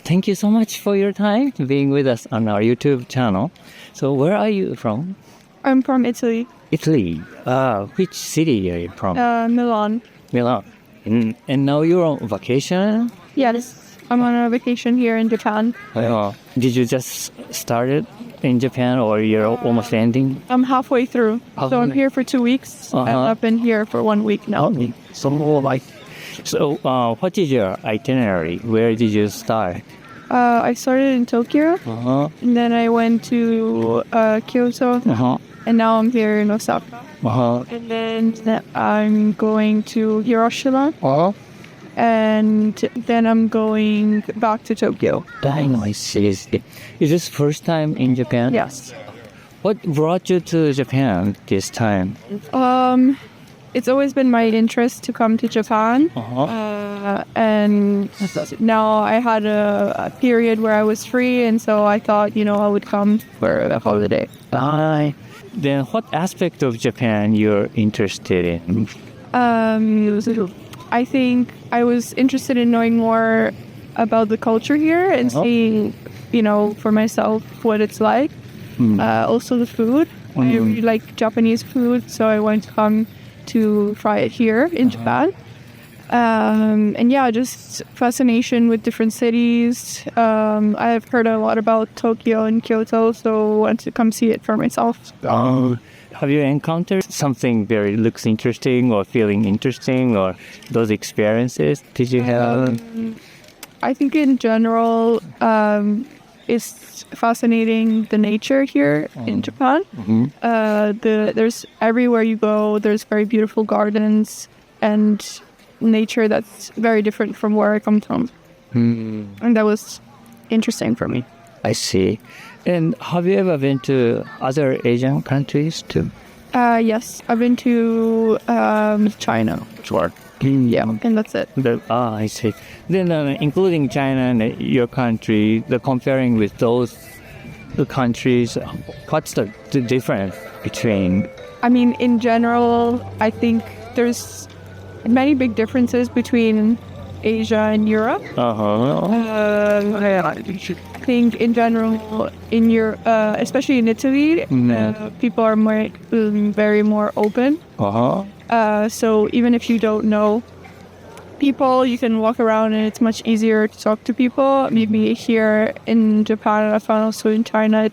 thank you so much for your time being with us on our YouTube channel. So where are you from? I'm from Italy, Italy. Which city are you from? Milan. Milan. And now you're on vacation? Yes, I'm on a vacation here in Japan. Did you just start it in Japan or you're almost ending? I'm halfway through, so I'm here for 2 weeks. And I've been here for 1 week now. So what is your itinerary? Where did you start? I started in Tokyo, and then I went to Kyoto, and now I'm here in Osaka. And then I'm going to Hiroshima, and then I'm going back to Tokyo. Nice. Is this first time in Japan? Yes. What brought you to Japan this time? It's always been my interest to come to Japan, and now I had a period where I was free, and so I thought, I would come for a holiday. Then what aspect of Japan you're interested in? I think I was interested in knowing more about the culture here and seeing, for myself what it's like. Also the food. I really like Japanese food, so I want to come to try it here in Japan. And just fascination with different cities. I've heard a lot about Tokyo and Kyoto, so I want to come see it for myself. Have you encountered something very looks interesting or feeling interesting or those experiences did you have? I think in general, it's fascinating the nature here in Japan. There's everywhere you go, there's very beautiful gardens and nature that's very different from where I come from. And that was interesting for me. I see. And have you ever been to other Asian countries too? Yes, I've been to China. Sure. Yeah, and that's it. I see. Then including China and your country, comparing with those countries, what's the difference between? I mean, in general, I think there's many big differences between Asia and Europe. I think in general, in Europe, especially in Italy, people are very more open. So even if you don't know people, you can walk around and it's much easier to talk to people. Maybe here in Japan, I found also in China,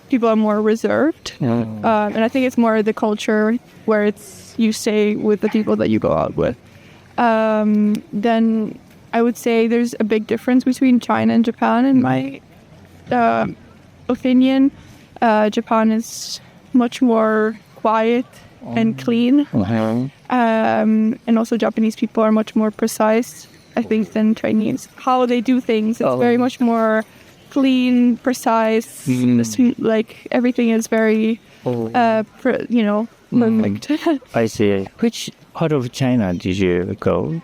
people are more reserved. And I think it's more the culture where you stay with the people that you go out with. Then I would say there's a big difference between China and Japan in my opinion. Japan is much more quiet and clean. And also Japanese people are much more precise, I think, than Chinese. How they do things, it's very much more clean, precise. Like everything is very, perfect. I see. Which part of China did you go?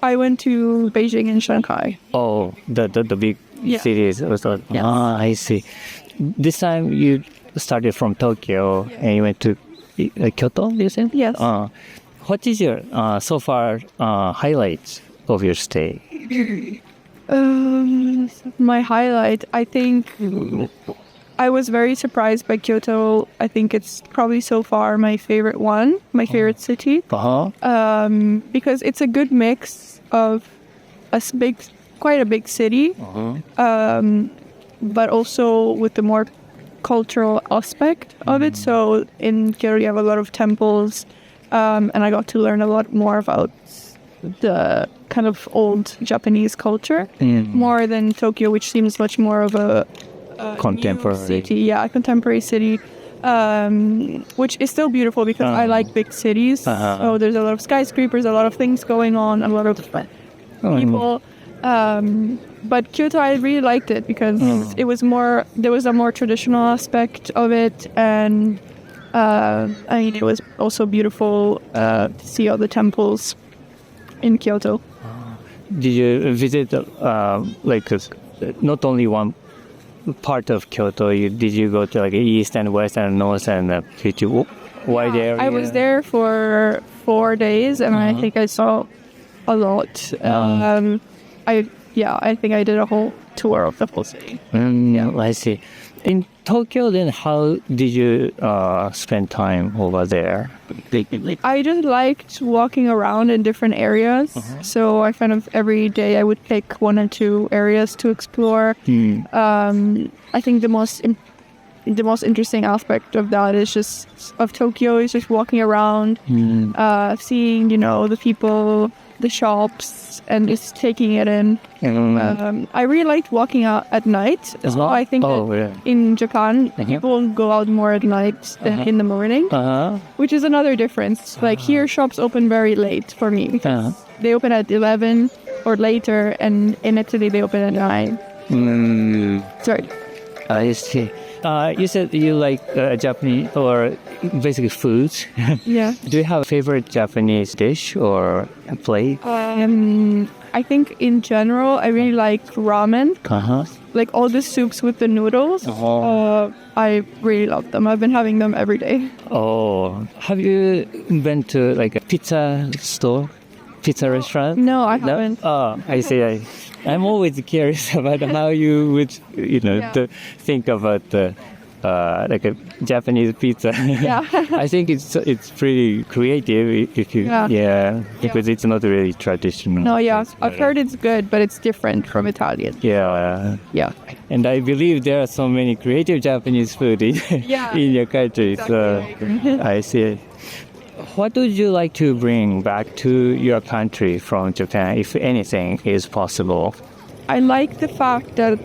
I went to Beijing and Shanghai. Oh, the big cities. Also. Yes. I see. This time you started from Tokyo and you went to Kyoto, you said? Yes. What is your so far highlights of your stay? My highlight, I think I was very surprised by Kyoto. I think it's probably so far my favorite one, my favorite city. Because it's a good mix of quite a big city, but also with the more cultural aspect of it. So in Kyoto, you have a lot of temples, and I got to learn a lot more about the kind of old Japanese culture, more than Tokyo, which seems much more of a contemporary city. Yeah, a contemporary city, which is still beautiful because I like big cities. So there's a lot of skyscrapers, a lot of things going on, a lot of people. But Kyoto, I really liked it because there was a more traditional aspect of it, and it was also beautiful to see all the temples in Kyoto. Did you visit not only one part of Kyoto? Did you go to east and west and north and wide area? I was there for 4 days, and I think I saw a lot. I think I did a whole tour of the whole city. I see. In Tokyo, then how did you spend time over there? I just liked walking around in different areas. So I kind of every day I would pick one or two areas to explore. I think the most interesting aspect of that is of Tokyo is just walking around, seeing, the people, the shops, and just taking it in. I really liked walking out at night as well. I think in Japan, people go out more at night than in the morning, which is another difference. Like here, shops open very late for me because they open at 11 or later, and in Italy, they open at 9. Sorry. I see. You said you like Japanese or basically foods. Yeah. Do you have a favorite Japanese dish or plate? I think in general, I really like ramen. Like all the soups with the noodles. I really love them. I've been having them every day. Oh, have you been to like a pizza store? Pizza restaurant? No, I haven't. Oh, I see. I'm always curious about how you would, to think about like a Japanese pizza. I think it's pretty creative if you, because it's not really traditional. No, I've heard it's good, but it's different from Italian. Yeah. And I believe there are so many creative Japanese food in your country. So I see. What would you like to bring back to your country from Japan, if anything is possible? I like the fact that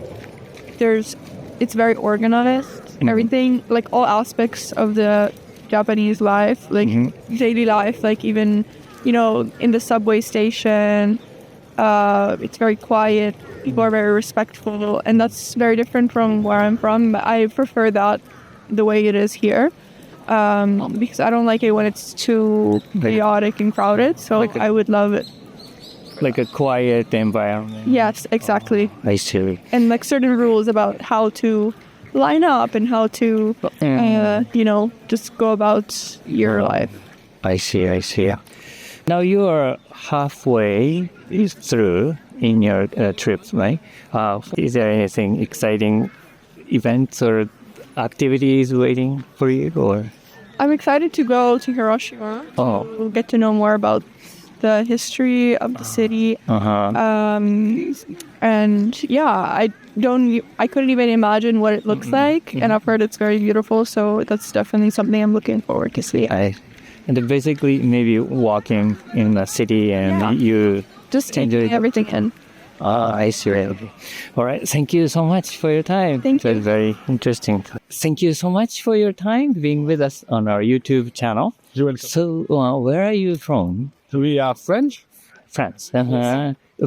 it's very organized. Everything, like all aspects of the Japanese life, like daily life, like even, in the subway station, it's very quiet. People are very respectful, and that's very different from where I'm from. I prefer that the way it is here. Because I don't like it when it's too chaotic and crowded, so I would love it. Like a quiet environment. Yes, exactly. I see. And like certain rules about how to line up and how to, just go about your life. I see. Now you are halfway through in your trip, right? Is there anything exciting events or activities waiting for you, or? I'm excited to go to Hiroshima. We'll get to know more about the history of the city. And I couldn't even imagine what it looks like, and I've heard it's very beautiful, so that's definitely something I'm looking forward to see. And basically maybe walking in the city and you just taking everything in. I see. All right. Thank you so much for your time. Thank you. It was very interesting. Thank you so much for your time being with us on our YouTube channel. You're welcome. So, where are you from? We are French. France.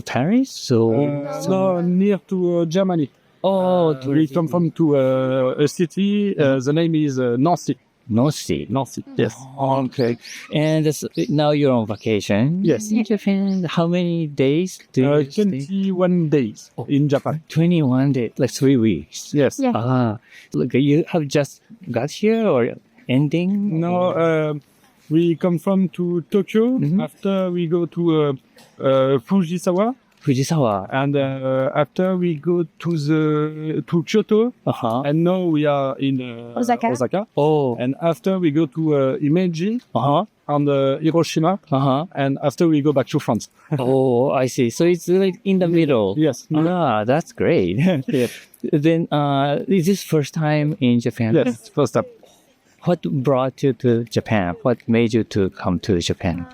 Paris? No, near to Germany. We come from a city. The name is Nancy. Nancy, yes. Okay. And now you're on vacation? Yes. In Japan, how many days do you 21 days in Japan. 21 days, like 3 weeks? Yes. Yeah. Look, you have just got here or ending? No, we come from to Tokyo. After we go to Fujisawa. And after we go to Kyoto, and now we are in Osaka. And after we go to Himeji and Hiroshima, and after we go back to France. I see. So it's like in the middle. Yes. That's great. Then is this first time in Japan? Yes, first time. What brought you to Japan? What made you to come to Japan?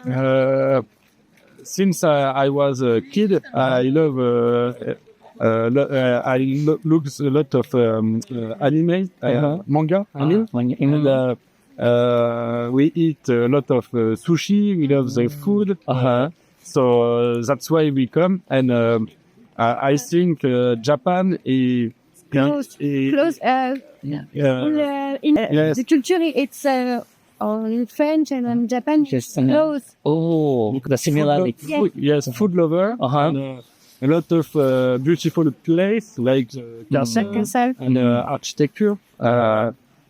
Since I was a kid, I love look a lot of anime, manga. And we eat a lot of sushi. We love the food. So that's why we come. And I think Japan is close. The culture, it's in French and in Japan, close. The similarity. Food lover. And, a lot of beautiful place like castle and architecture.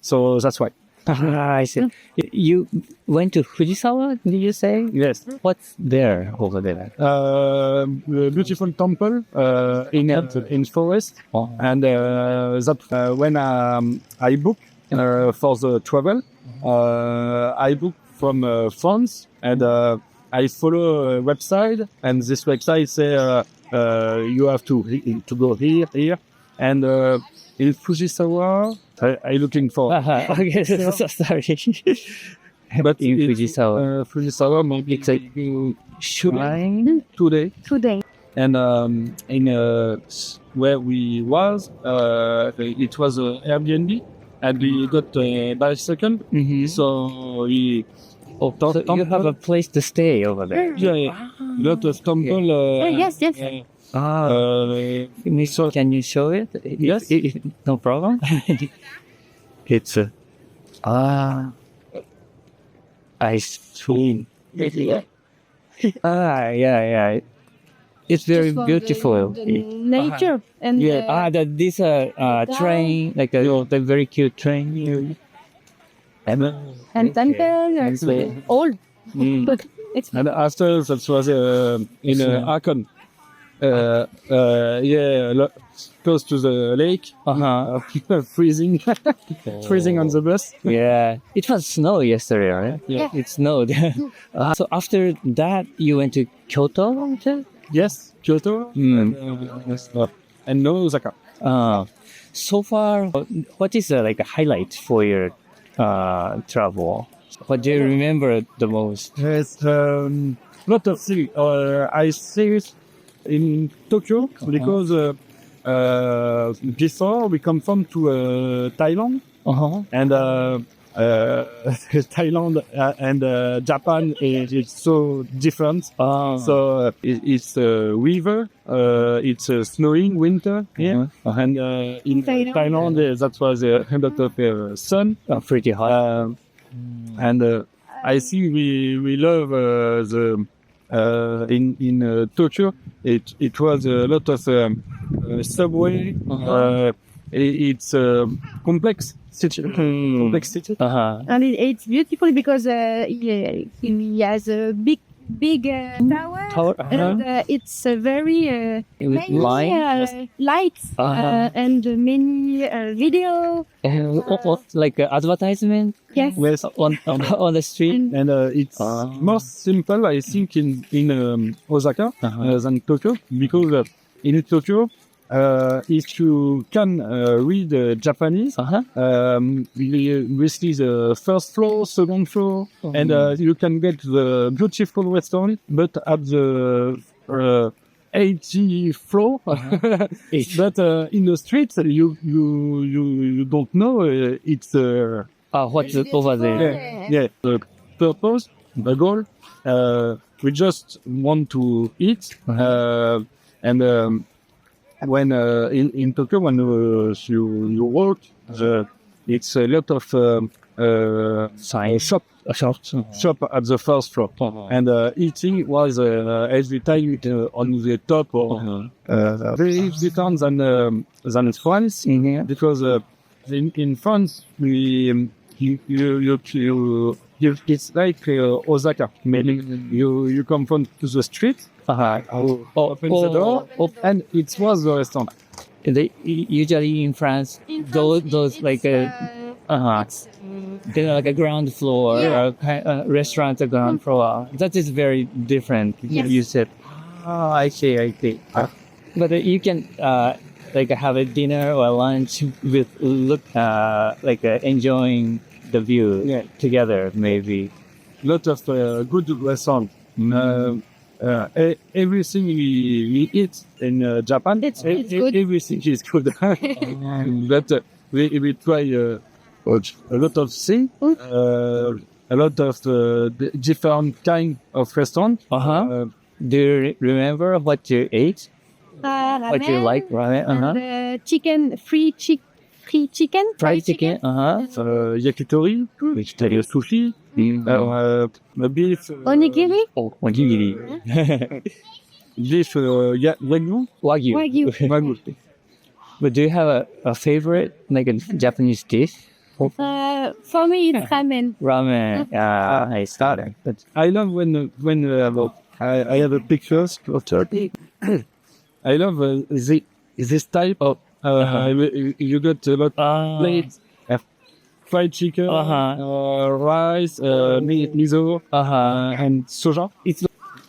So that's why. I see. You went to Fujisawa, did you say? Yes. What's there over there? A beautiful temple in forest, and that when I book for the travel, I book from France, and I follow a website, and this website say you have to go here, and in Fujisawa, I looking for. Okay, so sorry. But in Fujisawa, Fujisawa maybe it's a shrine today. And in where we was, it was Airbnb, and we got a bicycle. So we. So you have a place to stay over there. Yeah. Lot of temple. Yes. So can you show it? Yes. No problem. It's I see. Yeah. It's very beautiful. The nature and This train, like the very cute train. and temple old. But it's And after that was in Aachen. Close to the lake. Freezing. Freezing on the bus. Yeah, it was snow yesterday, right? Yeah. It snowed. So after that, you went to Kyoto? Yes, Kyoto. And no Osaka. So far, what is like a highlight for your travel? What do you remember the most? Yes, lot of things. I see it in Tokyo because before we come from to Thailand, and Thailand and Japan is so different. So it's a river, it's snowing winter here, and in Thailand that was a lot of sun, Pretty hot. and I think we love the in Tokyo. It was a lot of subway. It's complex city. and it's beautiful because he has a big tower, and it's very many lights and many video. Like advertisement Yes. Yes. on the street. And it's more simple, I think, in Osaka than Tokyo, because in Tokyo, if you can read Japanese, we see the first floor, second floor, and you can get the beautiful restaurant, but at the 80th floor. But in the streets, you don't know it's. What's over there? Yeah, the purpose, the goal, we just want to eat, and when in Tokyo, when you work, it's a lot of shop at the first floor, and eating was every time on the top, very different than France, because in France it's like Osaka. Meaning you come from to the street, open the door, and it was the restaurant. Usually in France, those like they're like a ground floor, restaurant, a ground floor. That is very different. Yes. You said, I see. But you can like have a dinner or lunch with like enjoying the view together, maybe. Lot of good restaurants. Everything we eat in Japan, It's good. Everything is good. But we try a lot of things, a lot of different kind of restaurants. Do you remember what you ate? What you like, ramen? And chicken, fried chicken. Fried chicken. Yakitori, sushi, beef. Onigiri. Onigiri. Beef Wagyu. Wagyu. But do you have a favorite, like a Japanese dish? For me, it's ramen. Ramen. I started. But I love when I have a pictures of Turkey. I love this type of you got a lot of plates, fried chicken, rice, meat, miso, and soja.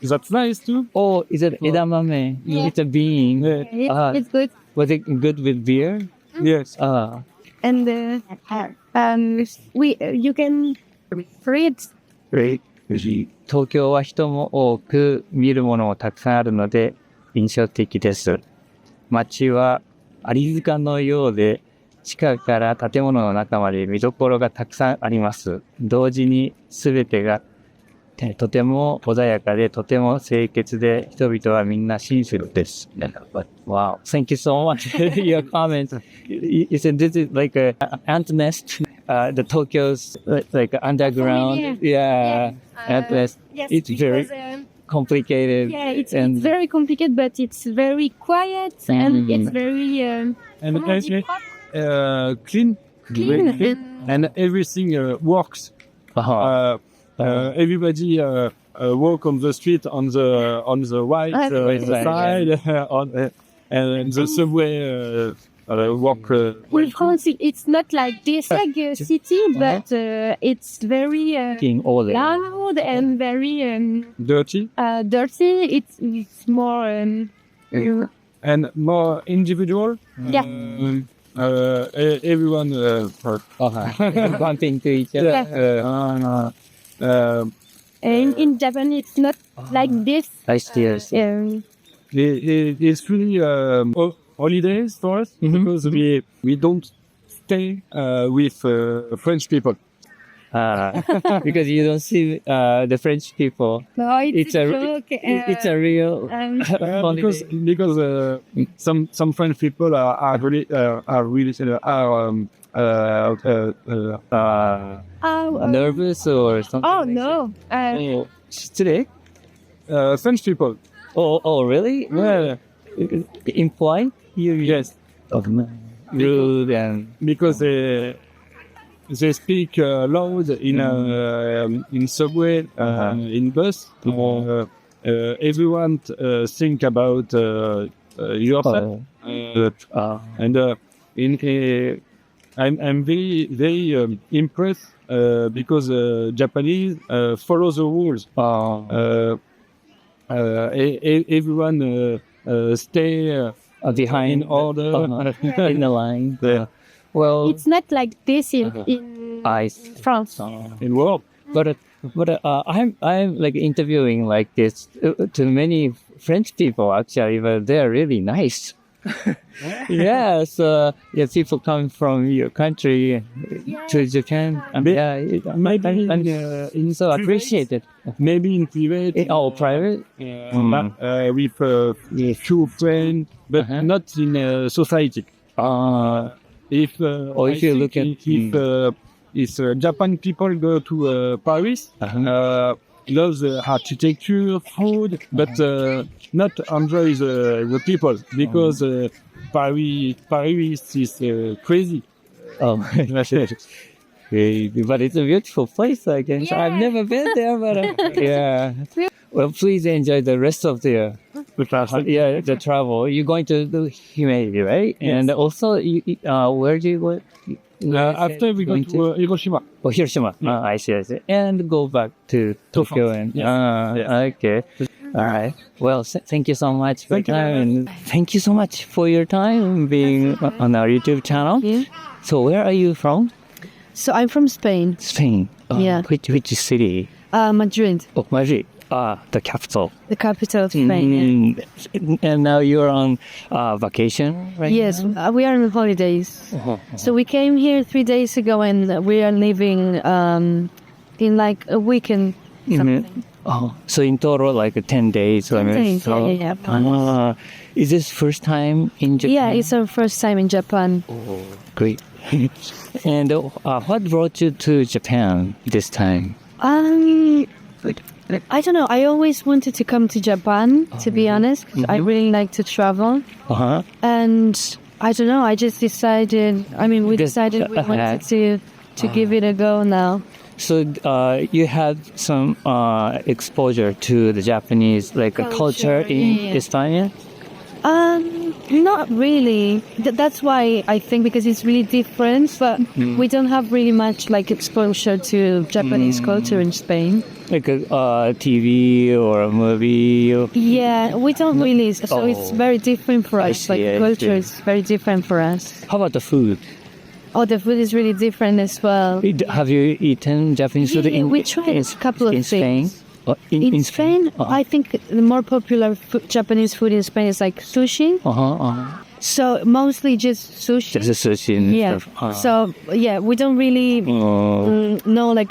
That's nice too. oh, is it edamame? Yeah. It's a bean. It's good. Was it good with beer? Yes. And you can read. Great. 東京は人も多く見るものもたくさんあるので印象的です。街はアリ塚のようで地下から建物の中まで見どころがたくさんあります。同時に全てがとても穏やかでとても清潔で人々はみんな親切です。Wow. Thank you so much for your comments. You said this is like a ant nest. The Tokyo's like underground. Yeah. Ant nest. Yes, It's very complicated. Yeah, it's very complicated, but it's very quiet and it's very And clean. clean. And everything works. Everybody walk on the street on the right side, and the subway walk. Well, France, it's not like this, like a city, but it's very loud and very Dirty dirty. It's more and more individual. yeah. Everyone bumping to each other. In Japan, it's not like this. I see. It's really holidays for us because we don't stay with French people. Because you don't see the French people. No, it's a joke. It's a real holiday. Because some French people are really nervous or something. Oh no! Today? French people. Oh, really? Yeah. Imply? Yes. Rude and Because they speak loud in subway, in bus. Everyone think about yourself. And I'm very impressed because Japanese follow the rules. Everyone stay behind order in the line. Well, It's not like this in France. in world. But I'm like interviewing like this to many French people actually, but they're really nice. Yes, people coming from your country to Japan. Maybe So appreciate it. Maybe in private. Private? With few friends, but not in society. If you look at if Japan people go to Paris, love the architecture, food, but not enjoy the people because Paris is crazy. But it's a beautiful place, I guess. Yeah. I've never been there, but yeah. Well, please enjoy the rest of the travel. You're going to do Himeji, right? Yes. And also, where do you go? After we go to Hiroshima. Oh, Hiroshima. I see. And go back to Tokyo. And okay. All right. Well, thank you so much for your time. And thank you so much for your time being on our YouTube channel. Yeah. So where are you from? So I'm from Spain. Spain. Yeah. Which city? Madrid, Oh, Madrid. The capital. the capital of Spain. And now you're on vacation, right? Yes, we are on holidays. So we came here 3 days ago, and we are leaving in like a weekend. Something. Oh, so in total, like 10 days. 10 days, yeah. Is this first time in Japan? Yeah, it's our first time in Japan. Oh, great. And what brought you to Japan this time? I don't know. I always wanted to come to Japan, to be honest. I really like to travel. And I don't know. I just decided, we decided we wanted to to give it a go now. So you had some exposure to the Japanese culture in España? Not really. That's why I think because it's really different, but we don't have really much exposure to Japanese culture in Spain. Like a TV or a movie? Yeah, we don't really. So it's very different for us. Culture is very different for us. How about the food? Oh, the food is really different as well. Have you eaten Japanese food we tried a couple of in Spain? things. In Spain, I think the more popular Japanese food in Spain is sushi. So mostly just sushi. Just sushi and stuff. So we don't really know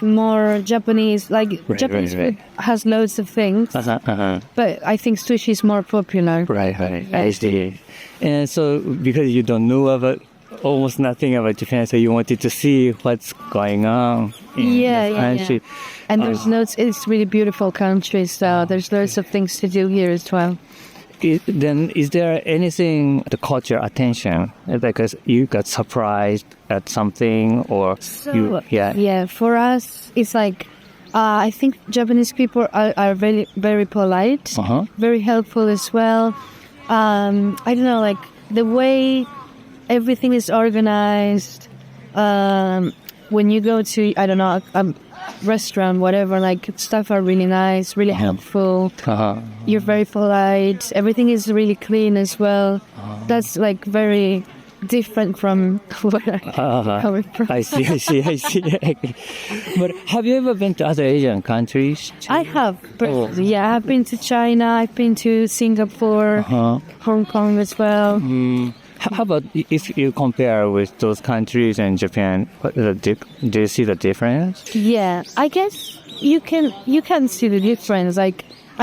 more Japanese. Japanese food has loads of things, but I think sushi is more popular. Right. I see. And so because you don't know about almost nothing about Japan, so you wanted to see what's going on in the country. And there's it's really beautiful country, so there's lots of things to do here as well. Then is there anything that caught your attention? Because you got surprised at something or for us, it's I think Japanese people are very, very polite, very helpful as well. I don't know, the way everything is organized. When you go to, I don't know, a restaurant, whatever, stuff are really nice, really helpful. You're very polite. Everything is really clean as well. That's very different from where I'm coming from. I see. But have you ever been to other Asian countries? I have. Yeah, I've been to China. I've been to Singapore, Hong Kong as well. How about if you compare with those countries and Japan? Do you see the difference? Yeah, I guess you can see the difference. I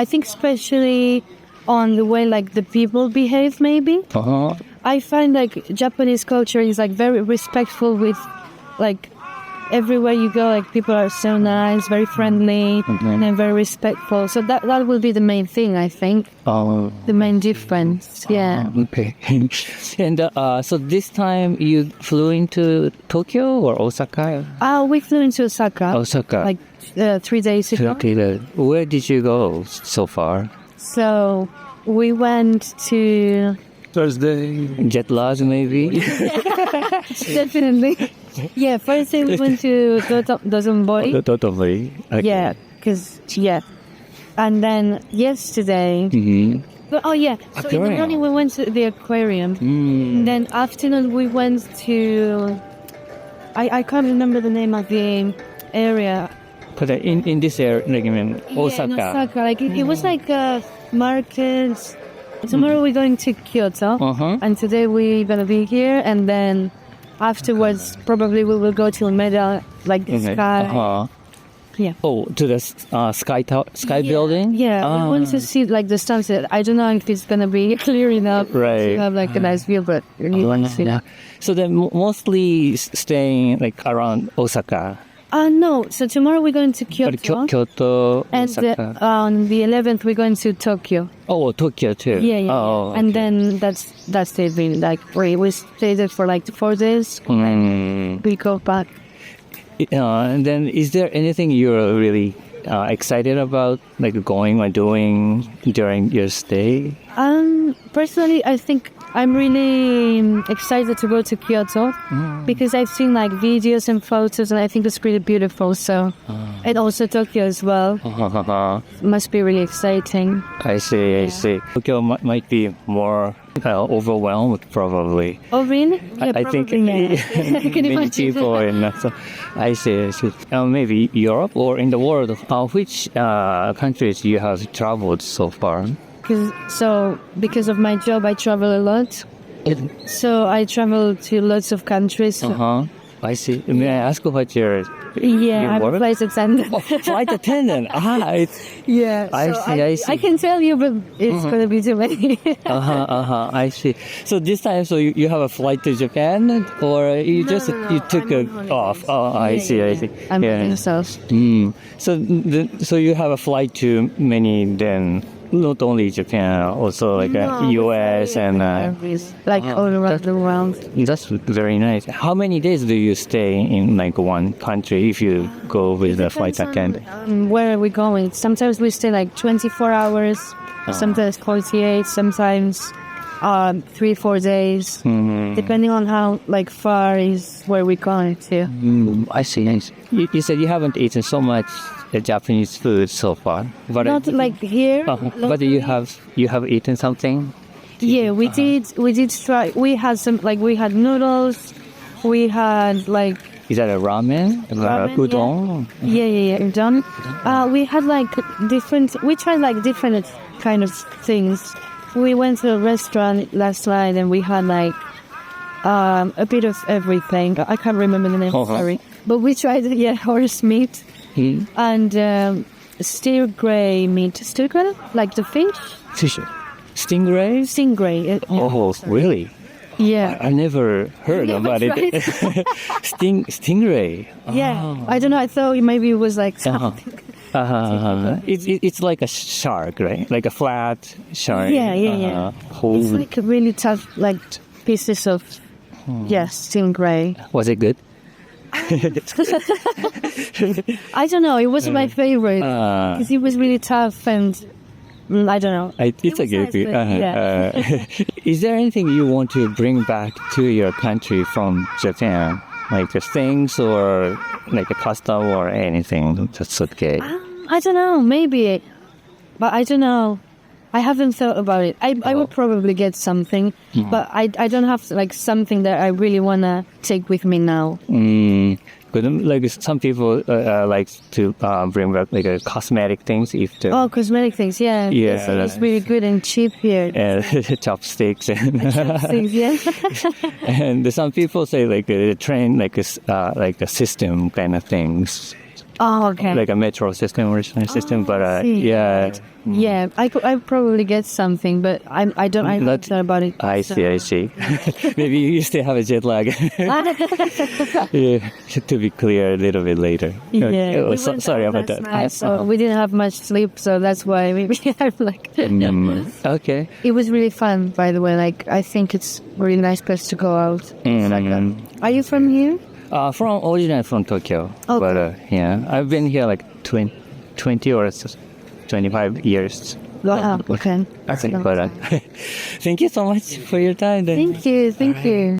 think especially on the way the people behave. Maybe I find Japanese culture is very respectful with everywhere you go. People are so nice, very friendly, and very respectful. So that will be the main thing, I think. The main difference. Yeah. Okay. And so this time you flew into Tokyo or Osaka? We flew into Osaka. 3 days ago. Okay. Where did you go so far? So we went to Thursday. Jet lag, maybe? Definitely. Yeah, first day we went to Dotonbori. Dotonbori. Okay. Yeah, and then yesterday. So in the morning we went to the aquarium. And then afternoon we went to. I can't remember the name of the area. But in this area, Osaka. Yeah, in Osaka. It was a market. Tomorrow we're going to Kyoto, and today we're gonna be here, and then afterwards probably we will go to Umeda, the sky. Yeah. Oh, to the sky building? Yeah, we want to see the sunset. I don't know if it's gonna be clear enough to have a nice view, but we need to see. So then mostly staying around Osaka. No. So tomorrow we're going to Kyoto. Kyoto, and on the 11th we're going to Tokyo. Oh, Tokyo too. Yeah. Oh, okay. And then that's it. We stay there for 4 days. And we go back. And then, is there anything you're really excited about, going or doing during your stay? Personally, I think I'm really excited to go to Kyoto because I've seen videos and photos, and I think it's pretty beautiful. So, and also Tokyo as well. Must be really exciting. I see. Tokyo might be more overwhelmed, probably. Oh, really? Yeah, I think many people so I see. Maybe Europe or in the world. Which countries you have traveled so far? Because of my job, I travel a lot. So I travel to lots of countries. I see. May I ask what your I'm a flight attendant. Flight attendant. I see. I can tell you, but it's going to be too many. I see. So this time, you have a flight to Japan, or you took off? Oh, I see. I'm by myself. So you have a flight to many then not only Japan, also like US and like all around the world. That's very nice. How many days do you stay in like one country if you go with the flight attendant? Where are we going? Sometimes we stay like 24 hours, sometimes 48, sometimes 3-4 days, depending on how like far is where we're going to. I see. Nice. You said you haven't eaten so much Japanese food so far, but Not like here. but you have eaten something. Yeah, we did try. We had some we had noodles. We had like. Is that a ramen? Udon? Yeah, udon. We had like different. We tried like different kind of things. We went to a restaurant last night and we had like a bit of everything. I can't remember the name. Sorry, but we tried horse meat and stingray meat. Stingray, like the fish. Fish. Stingray. Stingray. Oh, really? Yeah. I never heard about it. Stingray. Yeah. I don't know. I thought maybe it was like something. It's like a shark, right? Like a flat shark. Yeah. It's like a really tough, like pieces of stingray. Was it good? I don't know. It wasn't my favorite because it was really tough and I don't know. It's a good. Is there anything you want to bring back to your country from Japan? Like the things or like a custom or anything? That's okay. I don't know, maybe. But I don't know. I haven't thought about it. I would probably get something, but I don't have like something that I really want to take with me now. But like some people like to bring back like cosmetic things. Cosmetic things, yeah. It's really good and cheap here. Chopsticks and chopsticks, yeah. And some people say like a train like a system kind of things. Oh, okay. Like a metro system or system, but yeah, I probably get something, but I don't know about it. I see. Maybe you still have a jet lag. To be clear a little bit later. Yeah. Sorry about that. Night, so we didn't have much sleep, so that's why maybe I'm like. Okay. It was really fun, by the way. Like I think it's a really nice place to go out. Are you from here? Originally from Tokyo, but I've been here like 20 or 25 years. Wow, okay. Thank you so much for your time. Thank you.